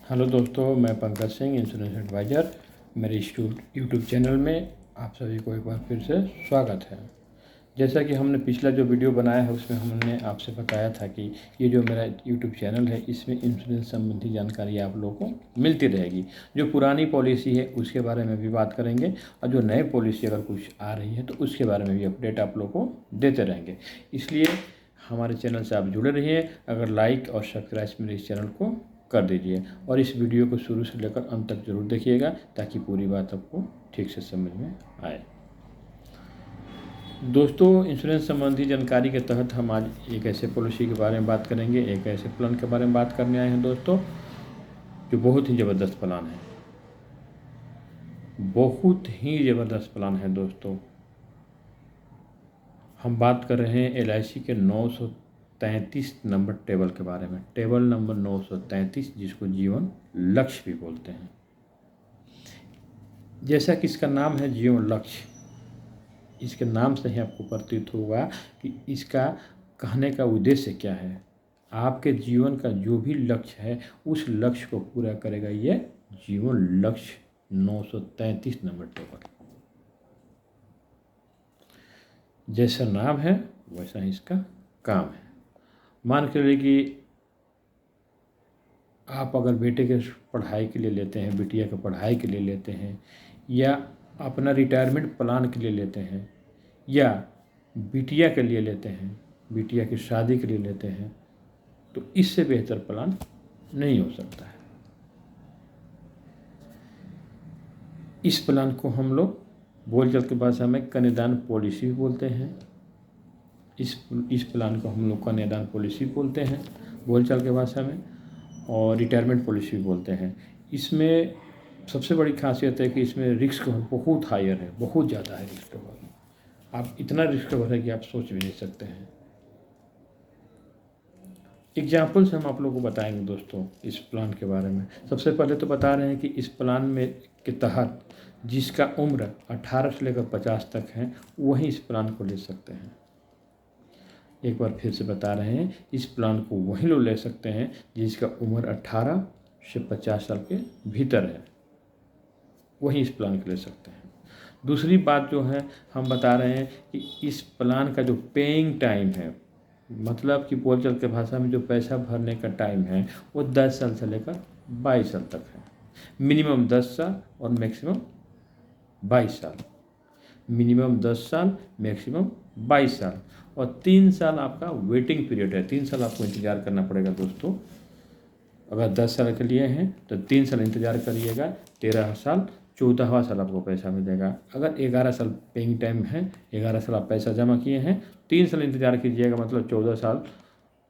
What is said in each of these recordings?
Hello दोस्तों, मैं Pankaj Singh, insurance adviser. मेरे इस यूट्यूब चैनल में आप सभी को एक बार फिर से स्वागत है। जैसा कि हमने पिछला जो वीडियो बनाया है उसमें हमने आपसे बताया था कि ये जो मेरा यूट्यूब चैनल है इसमें इंश्योरेंस संबंधी जानकारी आप लोगों को मिलती रहेगी। जो पुरानी पॉलिसी है उसके बारे में भी बात करेंगे और जो नई पॉलिसी अगर कुछ आ रही है तो उसके बारे में भी अपडेट आप लोगों को देते रहेंगे। इसलिए हमारे चैनल से आप जुड़े रहिए। अगर लाइक और सब्सक्राइब मेरे इस चैनल को कर दीजिए और इस वीडियो को शुरू से लेकर अंत तक जरूर देखिएगा ताकि पूरी बात आपको ठीक से समझ में आए। दोस्तों, इंश्योरेंस संबंधी जानकारी के तहत हम आज एक ऐसे पॉलिसी के बारे में बात करेंगे, एक ऐसे प्लान के बारे में बात करने आए हैं दोस्तों, जो बहुत ही ज़बरदस्त प्लान है। बहुत ही ज़बरदस्त प्लान है दोस्तों। हम बात कर रहे हैं LIC के 933 नंबर टेबल के बारे में। टेबल नंबर 933, जिसको जीवन लक्ष्य भी बोलते हैं। जैसा कि इसका नाम है जीवन लक्ष्य, इसके नाम से ही आपको प्रतीत होगा कि इसका कहने का उद्देश्य क्या है। आपके जीवन का जो भी लक्ष्य है उस लक्ष्य को पूरा करेगा ये जीवन लक्ष्य 933 नंबर टेबल। जैसा नाम है वैसा ही इसका काम है। मान के लिए कि आप अगर बेटे के पढ़ाई के लिए लेते हैं, बिटिया के पढ़ाई के लिए लेते हैं, या अपना रिटायरमेंट प्लान के लिए लेते हैं, या बिटिया के लिए लेते हैं, बिटिया की शादी के लिए लेते हैं, तो इससे बेहतर प्लान नहीं हो सकता है। इस प्लान को हम लोग बोलचाल की भाषा में कन्यादान पॉलिसी बोलते हैं। इस प्लान को हम लोग कन्यादान पॉलिसी बोलते हैं बोलचाल की भाषा में, और रिटायरमेंट पॉलिसी बोलते हैं। इसमें सबसे बड़ी खासियत है कि इसमें रिस्क बहुत हायर है, बहुत ज़्यादा है रिस्क कवर। आप इतना रिस्क कवर है कि आप सोच भी नहीं सकते हैं। एग्जाम्पल से हम आप लोगों को बताएंगे दोस्तों इस प्लान के बारे में। सबसे पहले तो बता रहे हैं कि इस प्लान में के तहत जिसका उम्र 18 से लेकर 50 तक है वही इस प्लान को ले सकते हैं। एक बार फिर से बता रहे हैं, इस प्लान को वही लोग ले सकते हैं जिसका उम्र 18 से 50 साल के भीतर है, वही इस प्लान को ले सकते हैं। दूसरी बात जो है हम बता रहे हैं कि इस प्लान का जो पेइंग टाइम है, मतलब कि बोलचाल के भाषा में जो पैसा भरने का टाइम है वो 10 साल से लेकर 22 साल तक है। मिनिमम 10 साल और मैक्सिमम 22 साल। मिनिमम 10 साल, मैक्सिमम 22 साल, और 3 साल आपका वेटिंग पीरियड है। 3 साल आपको इंतज़ार करना पड़ेगा दोस्तों। अगर 10 साल के लिए हैं तो 3 साल इंतज़ार करिएगा, 13 साल, 14वां साल आपको पैसा मिलेगा। अगर 11 साल पेइंग टाइम है, 11 साल आप पैसा जमा किए हैं, 3 साल इंतज़ार कीजिएगा, मतलब 14 साल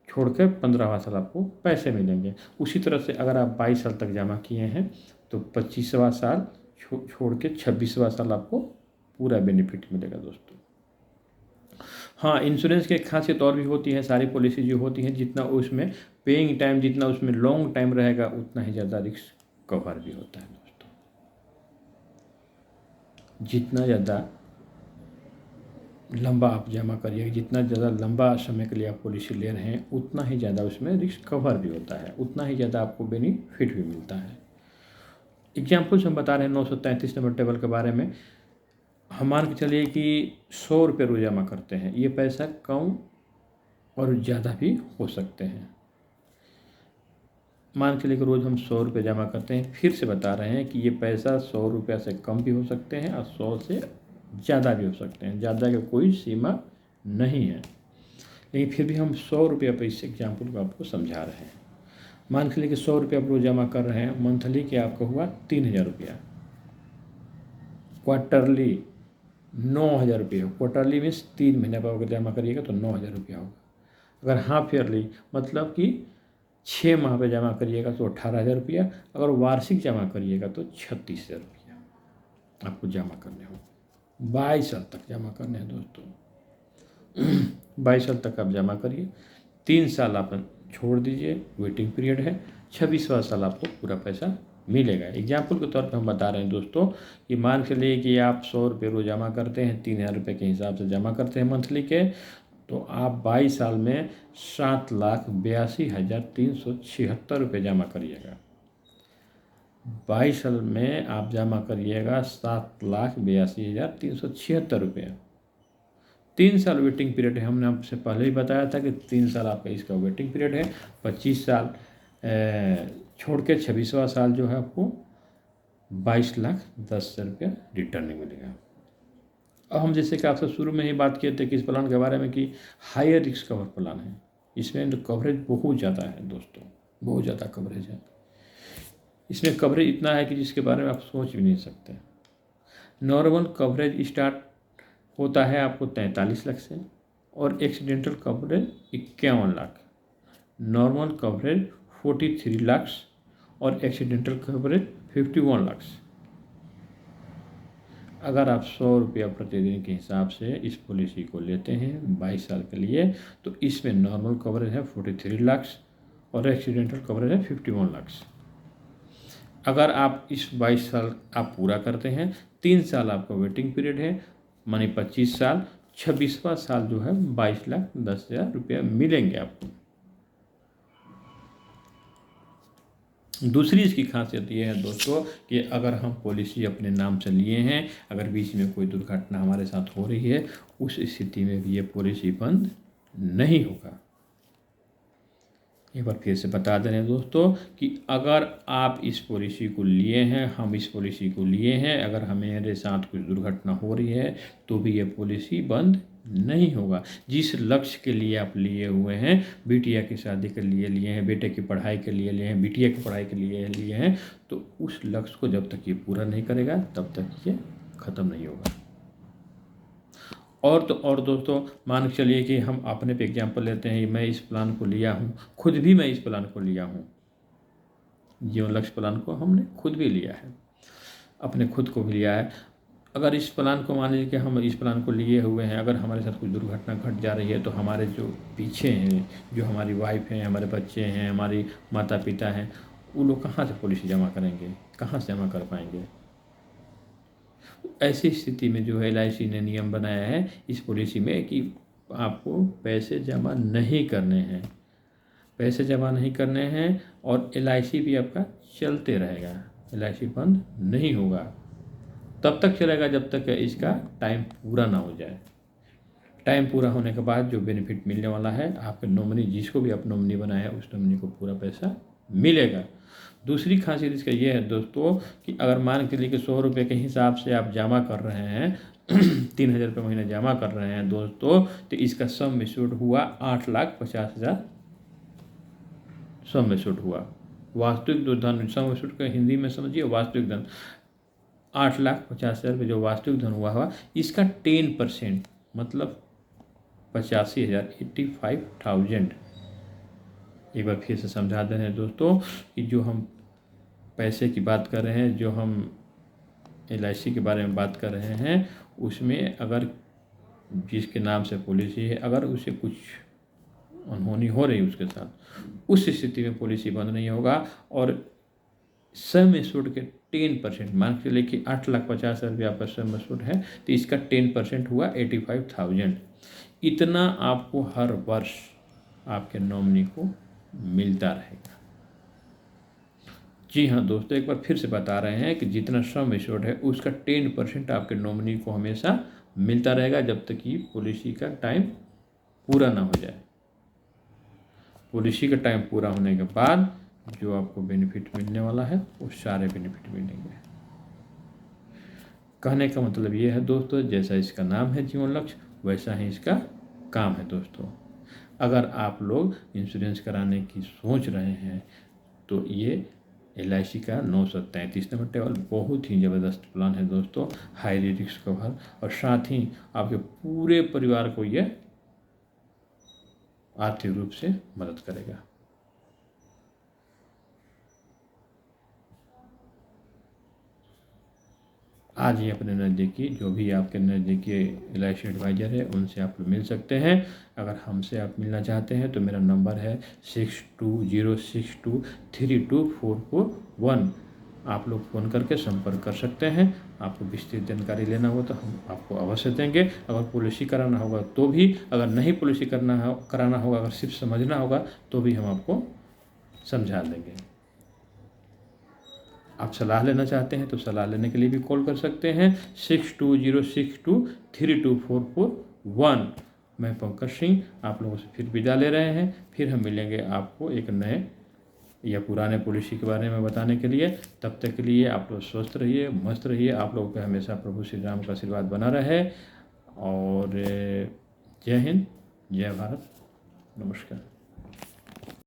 छोड़ के 15वां साल आपको पैसे मिलेंगे। उसी तरह से अगर आप 22 साल तक जमा किए हैं तो 25वां साल छोड़ के 26वां साल आपको पूरा बेनिफिट मिलेगा दोस्तों। हाँ, इंश्योरेंस की एक खासियत और भी होती है। सारी पॉलिसी जो होती हैं, जितना उसमें पेइंग टाइम, जितना उसमें लॉन्ग टाइम रहेगा उतना ही ज़्यादा रिस्क कवर भी होता है दोस्तों। जितना ज़्यादा लंबा आप जमा करिएगा, जितना ज़्यादा लंबा समय के लिए आप पॉलिसी ले रहे हैं उतना ही ज़्यादा उसमें रिस्क कवर भी होता है, उतना ही ज़्यादा आपको बेनिफिट भी मिलता है। एग्जाम्पल्स हम बता रहे हैं 933 नंबर टेबल के बारे में। हम मान के चलिए कि 100 रुपये रोज़ जमा करते हैं। ये पैसा कम और ज़्यादा भी हो सकते हैं। मान के लिए कि रोज़ हम 100 रुपये जमा करते हैं। फिर से बता रहे हैं कि ये पैसा 100 रुपये से कम भी हो सकते हैं और 100 से ज़्यादा भी हो सकते हैं। ज़्यादा की कोई सीमा नहीं है, लेकिन फिर भी हम 100 रुपये पर इस एग्जाम्पल को आपको समझा रहे हैं। मान के लिए कि 100 रुपये आप रोज़ जमा कर रहे हैं, मंथली के आपका हुआ 3000 रुपया, क्वार्टरली 9000 रुपये हो। क्वार्टरली मीन्स 3 महीने पर अगर जमा करिएगा तो 9000 रुपया होगा। अगर हाफ ईयरली मतलब कि 6 माह पे जमा करिएगा तो 18,000 रुपया। अगर वार्षिक जमा करिएगा तो 36,000 रुपया आपको जमा करने होंगे। 22 साल तक जमा करने हैं दोस्तों। 22 साल तक आप जमा करिए, 3 साल आप छोड़ दीजिए, वेटिंग पीरियड है, 26वां साल आपको पूरा पैसा मिलेगा। एग्जाम्पल के तौर पर हम बता रहे हैं दोस्तों कि मान के लिए कि आप 100 रुपये रोज जमा करते हैं, 3000 रुपये के हिसाब से जमा करते हैं मंथली के, तो आप 22 साल में 7,82,376 रुपये जमा करिएगा। 22 साल में आप जमा करिएगा 7,82,376 रुपये। 3 साल वेटिंग पीरियड है, हमने आपसे पहले ही बताया था कि 3 साल आपका इसका वेटिंग पीरियड है। 25 साल छोड़ के 26वां साल जो है आपको 22,10,000 रुपया रिटर्निंग मिलेगा। अब हम जैसे कि आपसे शुरू में ही बात किए थे कि इस प्लान के बारे में कि हायर रिस्क कवर प्लान है। इसमें तो कवरेज बहुत ज़्यादा है दोस्तों, बहुत ज़्यादा कवरेज है। इसमें कवरेज इतना है कि जिसके बारे में आप सोच भी नहीं सकते। नॉर्मल कवरेज स्टार्ट होता है आपको 43 लाख से और accidental coverage 51 lakh. Normal coverage 43 lakh और एक्सीडेंटल कवरेज 51 लाख। अगर आप 100 रुपया प्रतिदिन के हिसाब से इस पॉलिसी को लेते हैं 22 साल के लिए, तो इसमें नॉर्मल कवरेज है 43 लाख और एक्सीडेंटल कवरेज है 51 लाख। अगर आप इस 22 साल आप पूरा करते हैं, 3 साल आपका वेटिंग पीरियड है, मानी 25 साल, 26वां साल जो है 22,10,000 रुपया मिलेंगे आपको। दूसरी इसकी खासियत ये है दोस्तों कि अगर हम पॉलिसी अपने नाम से लिए हैं, अगर बीच में कोई दुर्घटना हमारे साथ हो रही है, उस स्थिति में भी ये पॉलिसी बंद नहीं होगा। एक बार फिर से बता दे रहे हैं दोस्तों कि अगर आप इस पॉलिसी को लिए हैं, हम इस पॉलिसी को लिए हैं, अगर हमारे साथ कुछ दुर्घटना हो रही है तो भी ये पॉलिसी बंद नहीं होगा। जिस लक्ष्य के लिए आप लिए हुए हैं, बिटिया की शादी के लिए लिए हैं, बेटे की पढ़ाई के लिए लिए हैं, बिटिया की पढ़ाई के लिए लिए हैं, तो उस लक्ष्य को जब तक ये पूरा नहीं करेगा तब तक ये ख़त्म नहीं होगा। और तो और दोस्तों, मान के चलिए कि हम अपने पे एग्जाम्पल लेते हैं, मैं इस प्लान को लिया हूँ, खुद भी मैं इस प्लान को लिया हूँ, जीवन लक्ष्य प्लान को हमने खुद भी लिया है, अपने खुद को भी लिया है। अगर इस प्लान को मान लीजिए कि हम इस प्लान को लिए हुए हैं, अगर हमारे साथ कुछ दुर्घटना घट जा रही है तो हमारे जो पीछे हैं, जो हमारी वाइफ हैं, हमारे बच्चे हैं, हमारी माता पिता हैं, वो लोग कहाँ से पॉलिसी जमा करेंगे, कहाँ से जमा कर पाएंगे। ऐसी स्थिति में जो है LIC ने नियम बनाया है इस पॉलिसी में कि आपको पैसे जमा नहीं करने हैं, पैसे जमा नहीं करने हैं और LIC भी आपका चलते रहेगा। LIC बंद नहीं होगा, तब तक चलेगा जब तक इसका टाइम पूरा ना हो जाए। टाइम पूरा होने के बाद जो बेनिफिट मिलने वाला है, आपके नॉमिनी जिसको भी आप नॉमिनी बनाए हैं उस नॉमिनी को पूरा पैसा मिलेगा। दूसरी खासियत इसका ये है दोस्तों कि अगर मान के लिए कि 100 रुपये के हिसाब से आप जमा कर रहे हैं 3,000 रुपये महीना जमा कर रहे हैं दोस्तों, तो इसका सम एश्योर्ड हुआ 8,50,000 सम एश्योर्ड हुआ। वास्तविक जो धन सम एश्योर्ड का हिंदी में समझिए, वास्तविक धन 8,50,000 रुपये जो वास्तविक धन हुआ इसका 10% मतलब 85,000 85,000। एक बार फिर से समझा दे रहे हैं दोस्तों कि जो हम पैसे की बात कर रहे हैं, जो हम LIC के बारे में बात कर रहे हैं, उसमें अगर जिसके नाम से पॉलिसी है, अगर उसे कुछ अनहोनी हो रही है उसके साथ, उस स्थिति में पॉलिसी बंद नहीं होगा। और सम एश्योर्ड के 10% मान के चलिए कि 8,50,000 रुपये आपका सम एश्योर्ड है, तो इसका 10% हुआ 85,000। इतना आपको हर वर्ष आपके नॉमिनी को मिलता रहेगा। जी हाँ दोस्तों, एक बार फिर से बता रहे हैं कि जितना सम एश्योर्ड है उसका 10% आपके नॉमिनी को हमेशा मिलता रहेगा जब तक कि पॉलिसी का टाइम पूरा ना हो जाए। पॉलिसी का टाइम पूरा होने के बाद जो आपको बेनिफिट मिलने वाला है वो सारे बेनिफिट मिलेंगे। कहने का मतलब ये है दोस्तों, जैसा इसका नाम है जीवन लक्ष्य, वैसा ही इसका काम है दोस्तों। अगर आप लोग इंश्योरेंस कराने की सोच रहे हैं तो ये LIC का 933 नंबर टेबल बहुत ही ज़बरदस्त प्लान है दोस्तों, हाई रिस्क कवर, और साथ ही आपके पूरे परिवार को ये आर्थिक रूप से मदद करेगा। आज ही अपने नज़दीकी जो भी आपके नज़दीकी LIC एडवाइज़र है उनसे आप मिल सकते हैं। अगर हमसे आप मिलना चाहते हैं तो मेरा नंबर है 6206232441। आप लोग फ़ोन करके संपर्क कर सकते हैं। आपको विस्तृत जानकारी लेना होगा तो हम आपको अवश्य देंगे। अगर पॉलिसी कराना होगा तो भी, अगर नहीं पॉलिसी कराना होगा, अगर सिर्फ समझना होगा तो भी हम आपको समझा देंगे। आप सलाह लेना चाहते हैं तो सलाह लेने के लिए भी कॉल कर सकते हैं 6206232441। मैं पंकज सिंह आप लोगों से फिर विदा ले रहे हैं। फिर हम मिलेंगे आपको एक नए या पुराने पॉलिसी के बारे में बताने के लिए। तब तक के लिए आप लोग स्वस्थ रहिए, मस्त रहिए। आप लोगों पे हमेशा प्रभु श्री राम का आशीर्वाद बना रहे। और जय हिंद, जय भारत, नमस्कार।